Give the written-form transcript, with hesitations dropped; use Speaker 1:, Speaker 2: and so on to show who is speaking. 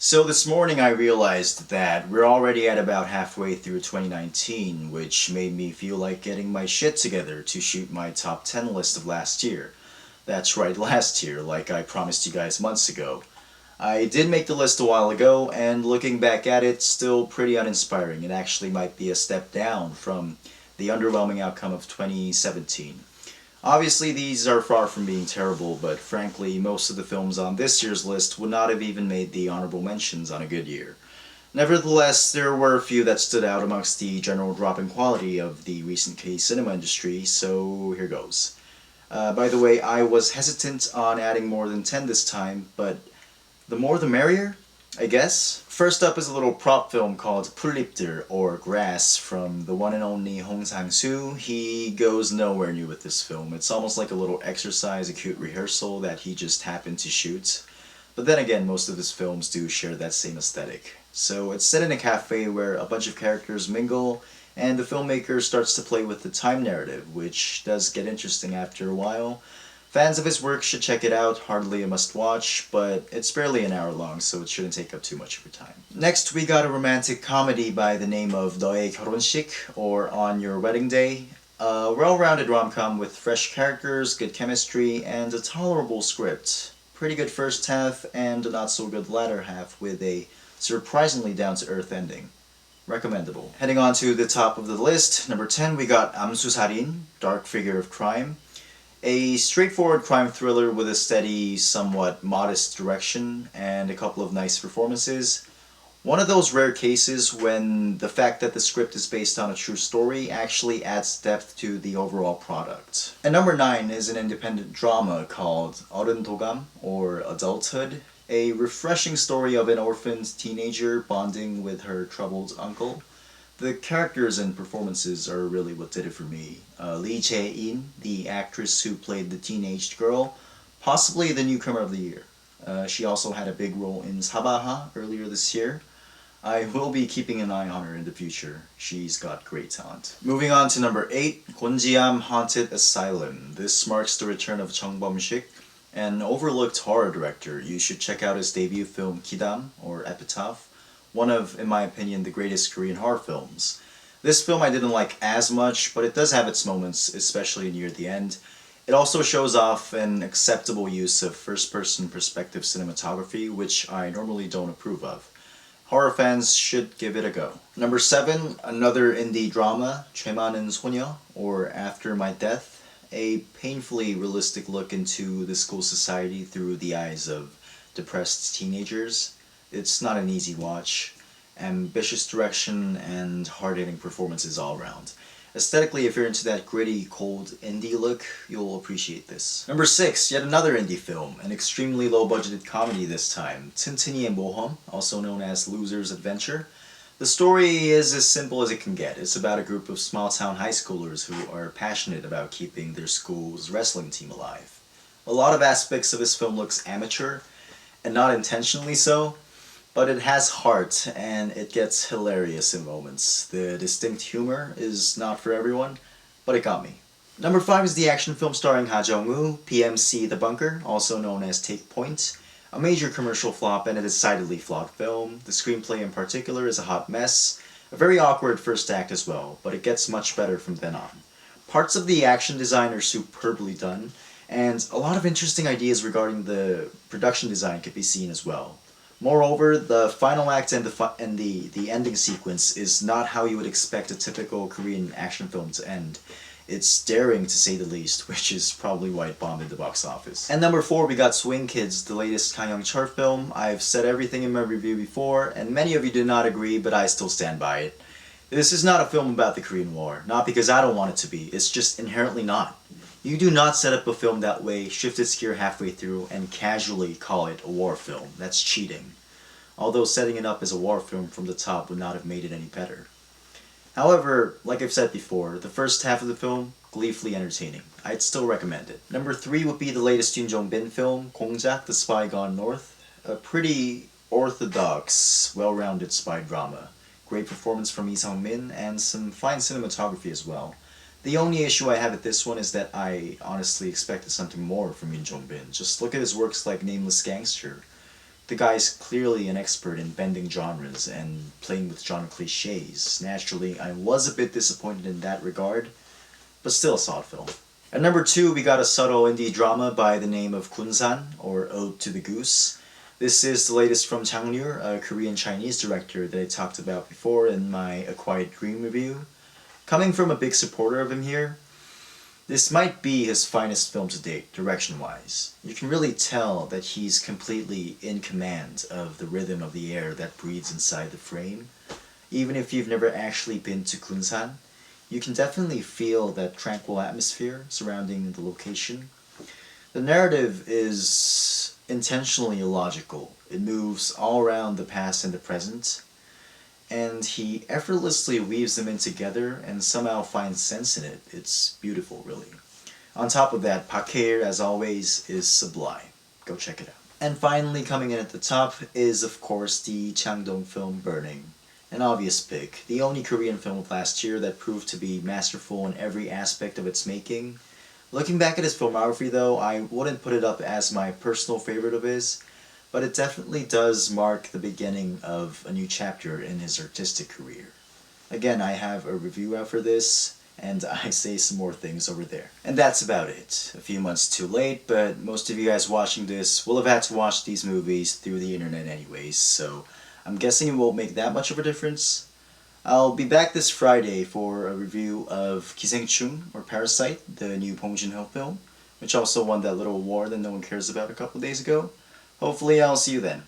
Speaker 1: So this morning I realized that we're already at about halfway through 2019, which made me feel like getting my shit together to shoot my top 10 list of last year. That's right, last year, like I promised you guys months ago. I did make the list a while ago, and looking back at it, still pretty uninspiring. It actually might be a step down from the underwhelming outcome of 2017. Obviously, these are far from being terrible, but frankly, most of the films on this year's list would not have even made the honorable mentions on a good year. Nevertheless, there were a few that stood out amongst the general drop in quality of the recent K-cinema industry, so here goes. By the way, I was hesitant on adding more than 10 this time, but the more the merrier, I guess. First up is a little prop film called 풀잎들, or Grass, from the one and only Hong Sang-soo. He goes nowhere new with this film. It's almost like a little exercise, a cute rehearsal that he just happened to shoot. But then again, most of his films do share that same aesthetic. So it's set in a cafe where a bunch of characters mingle, and the filmmaker starts to play with the time narrative, which does get interesting after a while. Fans of his work should check it out, hardly a must-watch, but it's barely an hour long, so it shouldn't take up too much of your time. Next, we got a romantic comedy by the name of 너의 결혼식, or On Your Wedding Day. A well-rounded rom-com with fresh characters, good chemistry, and a tolerable script. Pretty good first half, and a not-so-good latter half with a surprisingly down-to-earth ending. Recommendable. Heading on to the top of the list, number 10, we got 암수살인, Dark Figure of Crime. A straightforward crime thriller with a steady, somewhat modest direction and a couple of nice performances. One of those rare cases when the fact that the script is based on a true story actually adds depth to the overall product. And number 9 is an independent drama called 어른 도감, or Adulthood. A refreshing story of an orphaned teenager bonding with her troubled uncle. The characters and performances are really what did it for me. Lee Jae-in, the actress who played the teenaged girl, possibly the newcomer of the year. She also had a big role in Sabaha earlier this year. I will be keeping an eye on her in the future. She's got great talent. Moving on to number 8, Gonjiam Haunted Asylum. This marks the return of Chung Bum-sik, an overlooked horror director. You should check out his debut film Kidam, or Epitaph. One of, in my opinion, the greatest Korean horror films. This film I didn't like as much, but it does have its moments, especially near the end. It also shows off an acceptable use of first-person perspective cinematography, which I normally don't approve of. Horror fans should give it a go. Number 7, another indie drama, 죄 많은 소녀, or After My Death. A painfully realistic look into the school society through the eyes of depressed teenagers. It's not an easy watch. Ambitious direction and hard-hitting performances all around. Aesthetically, if you're into that gritty, cold indie look, you'll appreciate this. Number 6, yet another indie film, an extremely low-budgeted comedy this time, 튼튼이의 모험, also known as Loser's Adventure. The story is as simple as it can get. It's about a group of small-town high schoolers who are passionate about keeping their school's wrestling team alive. A lot of aspects of this film looks amateur, and not intentionally so, but it has heart, and it gets hilarious in moments. The distinct humor is not for everyone, but it got me. Number 5 is the action film starring Ha Jung-woo, PMC The Bunker, also known as Take Point. A major commercial flop and a decidedly flawed film. The screenplay in particular is a hot mess. A very awkward first act as well, but it gets much better from then on. Parts of the action design are superbly done, and a lot of interesting ideas regarding the production design can be seen as well. Moreover, the final act and the ending sequence is not how you would expect a typical Korean action film to end. It's daring to say the least, which is probably why it bombed at the box office. And number 4, we got Swing Kids, the latest Kang Young-chul film. I've said everything in my review before, and many of you did not agree, but I still stand by it. This is not a film about the Korean War, not because I don't want it to be, it's just inherently not. You do not set up a film that way, shift its gear halfway through, and casually call it a war film. That's cheating. Although setting it up as a war film from the top would not have made it any better. However, like I've said before, the first half of the film, gleefully entertaining. I'd still recommend it. Number 3 would be the latest Yoon Jong-bin film, 공작, The Spy Gone North. A pretty orthodox, well-rounded spy drama. Great performance from Lee Sung-min, and some fine cinematography as well. The only issue I have with this one is that I honestly expected something more from Yoon Jong-bin. Just look at his works like Nameless Gangster. The guy's clearly an expert in bending genres and playing with genre cliches. Naturally, I was a bit disappointed in that regard, but still a solid film. At number 2, we got a subtle indie drama by the name of Kunsan, or Ode to the Goose. This is the latest from Chang Liu, a Korean-Chinese director that I talked about before in my A Quiet Dream review. Coming from a big supporter of him here, this might be his finest film to date, direction-wise. You can really tell that he's completely in command of the rhythm of the air that breathes inside the frame. Even if you've never actually been to Kunsan, you can definitely feel that tranquil atmosphere surrounding the location. The narrative is intentionally illogical. It moves all around the past and the present, and he effortlessly weaves them in together and somehow finds sense in it. It's beautiful, really. On top of that, Pakir, as always, is sublime. Go check it out. And finally, coming in at the top is, of course, the Chang-dong film Burning. An obvious pick, the only Korean film of last year that proved to be masterful in every aspect of its making. Looking back at his filmography, though, I wouldn't put it up as my personal favorite of his, but it definitely does mark the beginning of a new chapter in his artistic career. Again, I have a review out for this, and I say some more things over there. And that's about it. A few months too late, but most of you guys watching this will have had to watch these movies through the internet anyways, so I'm guessing it won't make that much of a difference. I'll be back this Friday for a review of Kisengchung, or Parasite, the new Bong Joon-ho film, which also won that little award that no one cares about a couple days ago. Hopefully I'll see you then.